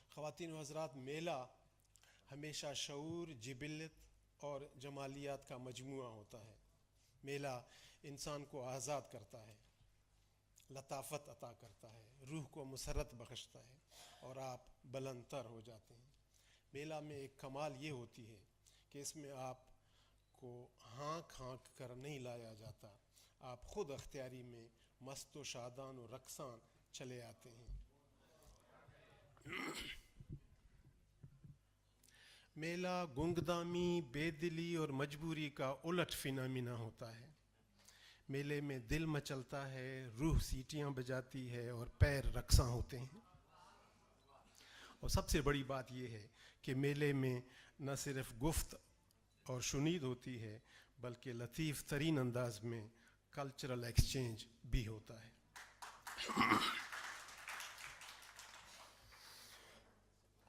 خواتین و حضرات، میلہ ہمیشہ شعور، جبلت اور جمالیات کا مجموعہ ہوتا ہے۔ میلہ انسان کو آزاد کرتا ہے، لطافت عطا کرتا ہے، روح کو مسرت بخشتا ہے اور آپ بلند تر ہو جاتے ہیں۔ میلہ میں ایک کمال یہ ہوتی ہے کہ اس میں آپ کو ہانک ہانک کر نہیں لایا جاتا، آپ خود اختیاری میں مست و شادان و رقصان چلے آتے ہیں۔ میلہ گنگدامی، بے دلی اور مجبوری کا الٹ فینامینا ہوتا ہے۔ میلے میں دل مچلتا ہے، روح سیٹیاں بجاتی ہے اور پیر رقصاں ہوتے ہیں۔ اور سب سے بڑی بات یہ ہے کہ میلے میں نہ صرف گفت اور شنید ہوتی ہے بلکہ لطیف ترین انداز میں کلچرل ایکسچینج بھی ہوتا ہے۔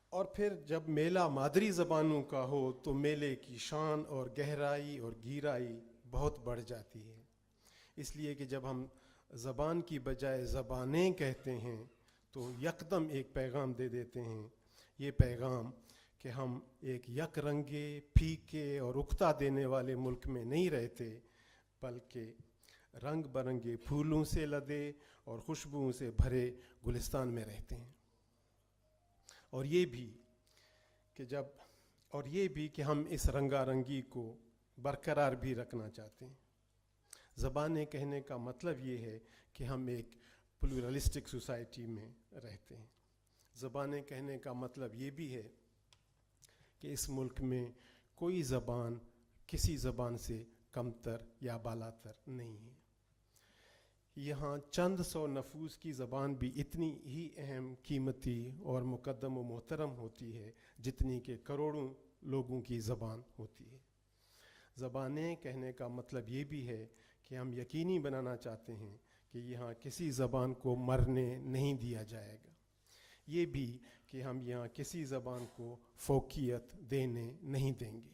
اور پھر جب میلہ مادری زبانوں کا ہو تو میلے کی شان اور گہرائی اور گہرائی بہت بڑھ جاتی ہے، اس لیے کہ جب ہم زبان کی بجائے زبانیں کہتے ہیں تو یکدم ایک پیغام دے دیتے ہیں، یہ پیغام کہ ہم ایک یک رنگے، پھیکے اور اکتا دینے والے ملک میں نہیں رہتے بلکہ رنگ برنگے پھولوں سے لدے اور خوشبوؤں سے بھرے گلستان میں رہتے ہیں۔ اور یہ بھی کہ ہم اس رنگا رنگی کو برقرار بھی رکھنا چاہتے ہیں۔ زبانیں کہنے کا مطلب یہ ہے کہ ہم ایک پلورلسٹک سوسائٹی میں رہتے ہیں۔ زبانیں کہنے کا مطلب یہ بھی ہے کہ اس ملک میں کوئی زبان کسی زبان سے کمتر یا بالاتر نہیں ہے۔ یہاں چند سو نفوس کی زبان بھی اتنی ہی اہم، قیمتی اور مقدم و محترم ہوتی ہے جتنی کہ کروڑوں لوگوں کی زبان ہوتی ہے۔ زبانیں کہنے کا مطلب یہ بھی ہے کہ ہم یقینی بنانا چاہتے ہیں کہ یہاں کسی زبان کو مرنے نہیں دیا جائے گا، یہ بھی کہ ہم یہاں کسی زبان کو فوقیت دینے نہیں دیں گے۔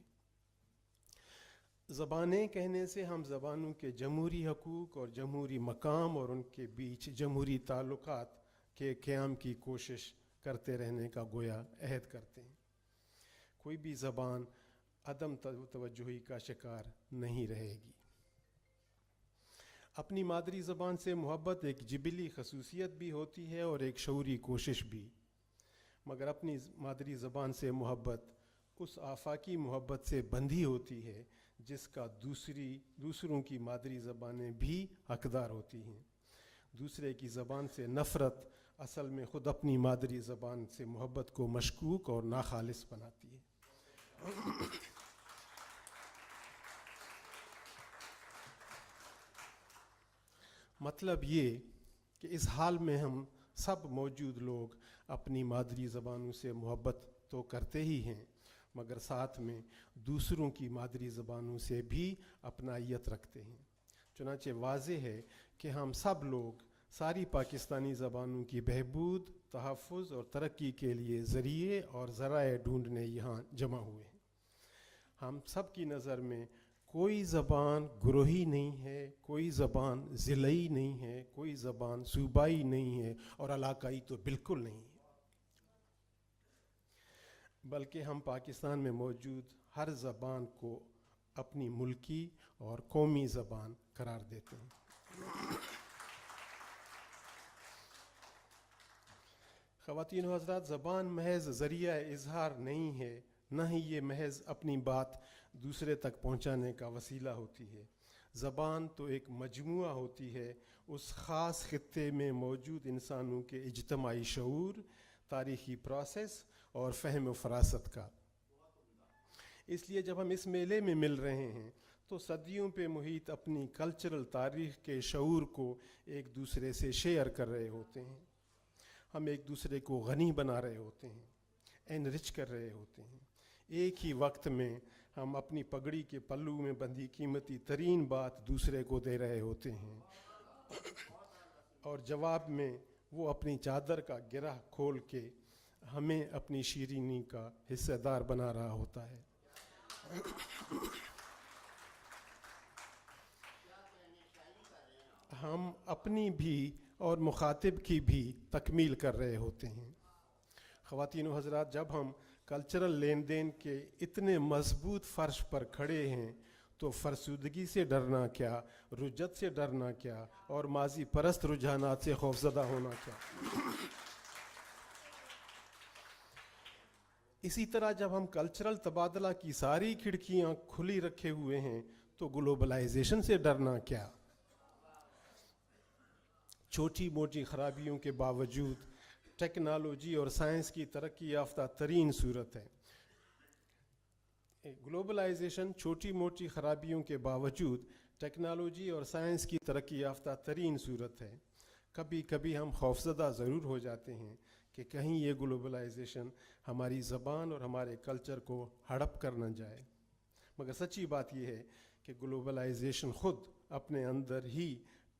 زبانیں کہنے سے ہم زبانوں کے جمہوری حقوق اور جمہوری مقام اور ان کے بیچ جمہوری تعلقات کے قیام کی کوشش کرتے رہنے کا گویا عہد کرتے ہیں۔ کوئی بھی زبان عدم توجہی کا شکار نہیں رہے گی۔ اپنی مادری زبان سے محبت ایک جبلی خصوصیت بھی ہوتی ہے اور ایک شعوری کوشش بھی، مگر اپنی مادری زبان سے محبت اس آفاقی محبت سے بندھی ہوتی ہے جس کا دوسروں کی مادری زبانیں بھی حقدار ہوتی ہیں۔ دوسرے کی زبان سے نفرت اصل میں خود اپنی مادری زبان سے محبت کو مشکوک اور ناخالص بناتی ہے۔ مطلب یہ کہ اس حال میں ہم سب موجود لوگ اپنی مادری زبانوں سے محبت تو کرتے ہی ہیں، مگر ساتھ میں دوسروں کی مادری زبانوں سے بھی اپنائیت رکھتے ہیں۔ چنانچہ واضح ہے کہ ہم سب لوگ ساری پاکستانی زبانوں کی بہبود، تحفظ اور ترقی کے لیے ذریعے اور ذرائع ڈھونڈنے یہاں جمع ہوئے ہیں۔ ہم سب کی نظر میں کوئی زبان گروہی نہیں ہے، کوئی زبان ضلعی نہیں ہے، کوئی زبان صوبائی نہیں ہے اور علاقائی تو بالکل نہیں ہے، بلکہ ہم پاکستان میں موجود ہر زبان کو اپنی ملکی اور قومی زبان قرار دیتے ہیں۔ خواتین و حضرات، زبان محض ذریعہ اظہار نہیں ہے، نہ ہی یہ محض اپنی بات دوسرے تک پہنچانے کا وسیلہ ہوتی ہے۔ زبان تو ایک مجموعہ ہوتی ہے اس خاص خطے میں موجود انسانوں کے اجتماعی شعور، تاریخی پروسیس اور فہم و فراست کا۔ اس لیے جب ہم اس میلے میں مل رہے ہیں تو صدیوں پہ محیط اپنی کلچرل تاریخ کے شعور کو ایک دوسرے سے شیئر کر رہے ہوتے ہیں۔ ہم ایک دوسرے کو غنی بنا رہے ہوتے ہیں، انرچ کر رہے ہوتے ہیں۔ ایک ہی وقت میں ہم اپنی پگڑی کے پلو میں بندھی قیمتی ترین بات دوسرے کو دے رہے ہوتے ہیں اور جواب میں وہ اپنی چادر کا گرہ کھول کے ہمیں اپنی شیرینی کا حصہ دار بنا رہا ہوتا ہے۔ ہم اپنی بھی اور مخاطب کی بھی تکمیل کر رہے ہوتے ہیں۔ خواتین و حضرات، جب ہم کلچرل لین دین کے اتنے مضبوط فرش پر کھڑے ہیں تو فرسودگی سے ڈرنا کیا، رجت سے ڈرنا کیا، اور ماضی پرست رجحانات سے خوفزدہ ہونا کیا۔ اسی طرح جب ہم کلچرل تبادلہ کی ساری کھڑکیاں کھلی رکھے ہوئے ہیں تو گلوبلائزیشن سے ڈرنا کیا۔ چھوٹی موٹی خرابیوں کے باوجود ٹیکنالوجی اور سائنس کی ترقی یافتہ ترین صورت ہے۔ گلوبلائزیشن چھوٹی موٹی خرابیوں کے باوجود ٹیکنالوجی اور سائنس کی ترقی یافتہ ترین صورت ہے۔ کبھی کبھی ہم خوفزدہ ضرور ہو جاتے ہیں کہ کہیں یہ گلوبلائزیشن ہماری زبان اور ہمارے کلچر کو ہڑپ کر نہ جائے، مگر سچی بات یہ ہے کہ گلوبلائزیشن خود اپنے اندر ہی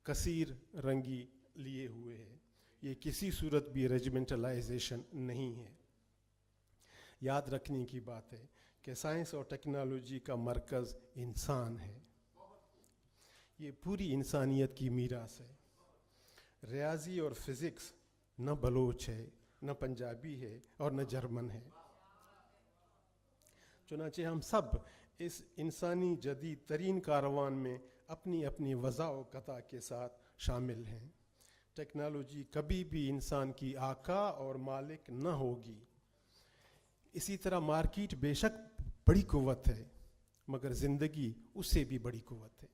کثیر رنگی لیے ہوئے ہے، یہ کسی صورت بھی ریجمنٹلائزیشن نہیں ہے۔ یاد رکھنے کی بات ہے کہ سائنس اور ٹیکنالوجی کا مرکز انسان ہے، یہ پوری انسانیت کی میراث ہے۔ ریاضی اور فزکس نہ بلوچ ہے، نہ پنجابی ہے، اور نہ جرمن ہے۔ چنانچہ ہم سب اس انسانی جدید ترین کاروان میں اپنی اپنی وضع و قطع کے ساتھ شامل ہیں۔ ٹیکنالوجی کبھی بھی انسان کی آقا اور مالک نہ ہوگی۔ اسی طرح مارکیٹ بے شک بڑی قوت ہے، مگر زندگی اس سے بھی بڑی قوت ہے۔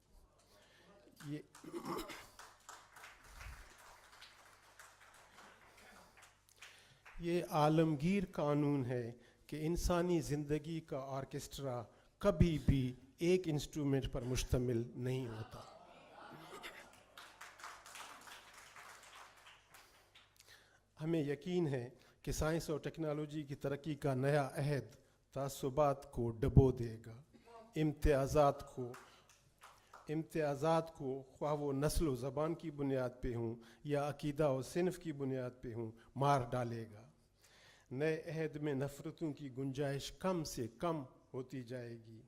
یہ عالمگیر قانون ہے کہ انسانی زندگی کا آرکسٹرا کبھی بھی ایک انسٹرومنٹ پر مشتمل نہیں ہوتا۔ ہمیں یقین ہے کہ سائنس اور ٹیکنالوجی کی ترقی کا نیا عہد تعصبات کو ڈبو دے گا، امتیازات کو خواہ وہ نسل و زبان کی بنیاد پہ ہوں یا عقیدہ و صنف کی بنیاد پہ ہوں، مار ڈالے گا۔ نئے عہد میں نفرتوں کی گنجائش کم سے کم ہوتی جائے گی،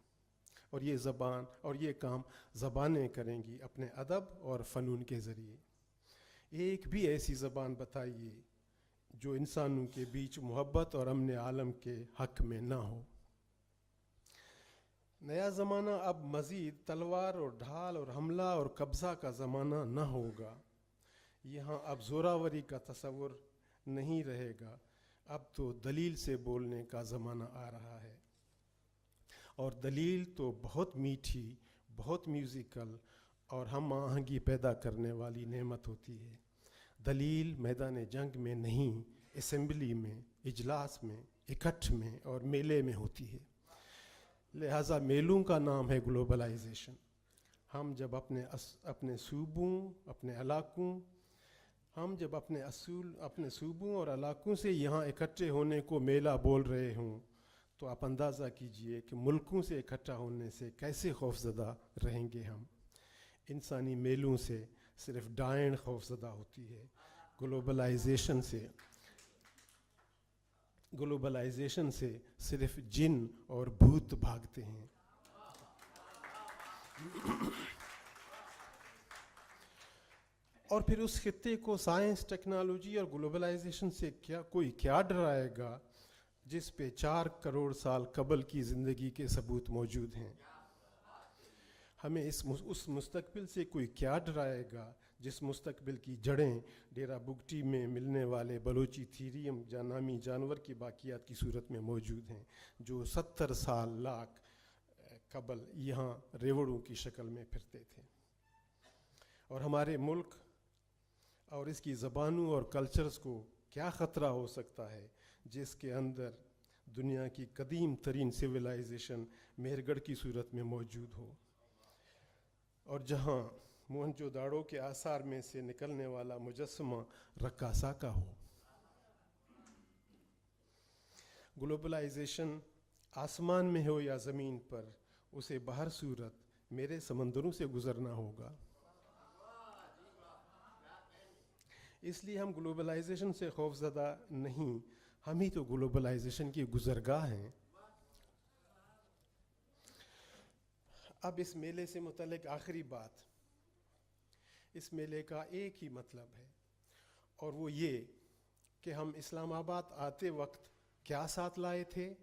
اور یہ زبان اور یہ کام زبانیں کریں گی اپنے ادب اور فنون کے ذریعے۔ ایک بھی ایسی زبان بتائیے جو انسانوں کے بیچ محبت اور امن عالم کے حق میں نہ ہو۔ نیا زمانہ اب مزید تلوار اور ڈھال اور حملہ اور قبضہ کا زمانہ نہ ہوگا۔ یہاں اب زوراوری کا تصور نہیں رہے گا، اب تو دلیل سے بولنے کا زمانہ آ رہا ہے، اور دلیل تو بہت میٹھی، بہت میوزیکل اور ہم آہنگی پیدا کرنے والی نعمت ہوتی ہے۔ دلیل میدان جنگ میں نہیں، اسمبلی میں، اجلاس میں، اکٹھ میں اور میلے میں ہوتی ہے۔ لہٰذا میلوں کا نام ہے گلوبلائزیشن۔ ہم جب اپنے صوبوں، اپنے علاقوں اپنے صوبوں اور علاقوں سے یہاں اکٹھے ہونے کو میلہ بول رہے ہوں تو آپ اندازہ کیجئے کہ ملکوں سے اکٹھا ہونے سے کیسے خوفزدہ رہیں گے ہم۔ انسانی میلوں سے صرف ڈائن خوفزدہ ہوتی ہے، گلوبلائزیشن سے صرف جن اور بھوت بھاگتے ہیں۔ اور پھر اس خطے کو سائنس، ٹیکنالوجی اور گلوبلائزیشن سے کوئی کیا ڈرائے گا جس پہ 4 کروڑ سال قبل کی زندگی کے ثبوت موجود ہیں؟ ہمیں اس مستقبل سے کوئی کیا ڈرائے گا جس مستقبل کی جڑیں ڈیرہ بگٹی میں ملنے والے بلوچی تھیریم یا نامی جانور کی باقیات کی صورت میں موجود ہیں، جو 70 لاکھ قبل یہاں ریوڑوں کی شکل میں پھرتے تھے۔ اور ہمارے ملک اور اس کی زبانوں اور کلچرز کو کیا خطرہ ہو سکتا ہے جس کے اندر دنیا کی قدیم ترین سویلائزیشن مہر گڑھ کی صورت میں موجود ہو، اور جہاں موہنجو داڑو کے آثار میں سے نکلنے والا مجسمہ رقاصہ کا ہو۔ گلوبلائزیشن آسمان میں ہو یا زمین پر، اسے بہر صورت میرے سمندروں سے گزرنا ہوگا۔ اس لیے ہم گلوبلائزیشن سے خوفزدہ نہیں، ہم ہی تو گلوبلائزیشن کی گزرگاہ ہیں۔ اب اس میلے سے متعلق آخری بات، اس میلے کا ایک ہی مطلب ہے، اور وہ یہ کہ ہم اسلام آباد آتے وقت کیا ساتھ لائے تھے،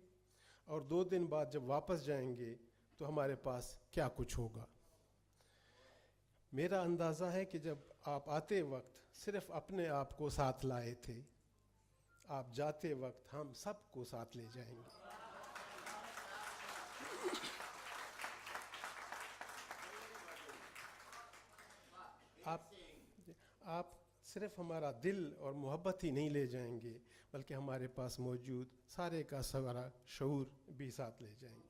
اور 2 دن بعد جب واپس جائیں گے تو ہمارے پاس کیا کچھ ہوگا۔ میرا اندازہ ہے کہ جب آپ آتے وقت صرف اپنے آپ کو ساتھ لائے تھے، آپ جاتے وقت ہم سب کو ساتھ لے جائیں گے۔ آپ صرف ہمارا دل اور محبت ہی نہیں لے جائیں گے، بلکہ ہمارے پاس موجود سارے کا سارا شعور بھی ساتھ لے جائیں گے۔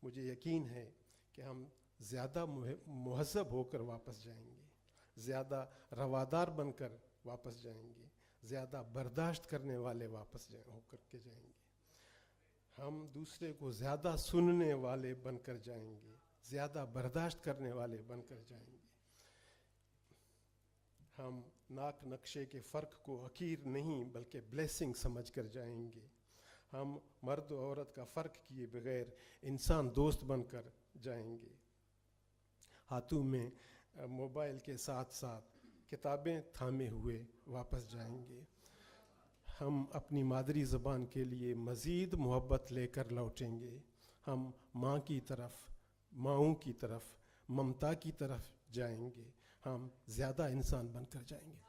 مجھے یقین ہے کہ ہم زیادہ مہذب ہو کر واپس جائیں گے، زیادہ روادار بن کر واپس جائیں گے، زیادہ برداشت کرنے والے واپس ہو کر کے جائیں گے۔ ہم دوسرے کو زیادہ سننے والے بن کر جائیں گے، زیادہ برداشت کرنے والے بن کر جائیں گے۔ ہم ناک نقشے کے فرق کو حقیر نہیں بلکہ بلیسنگ سمجھ کر جائیں گے۔ ہم مرد و عورت کا فرق کیے بغیر انسان دوست بن کر جائیں گے۔ ہاتھوں میں موبائل کے ساتھ ساتھ کتابیں تھامے ہوئے واپس جائیں گے۔ ہم اپنی مادری زبان کے لیے مزید محبت لے کر لوٹیں گے۔ ہم ماں کی طرف، ماؤں کی طرف، ممتا کی طرف جائیں گے۔ ہم زیادہ انسان بن کر جائیں گے۔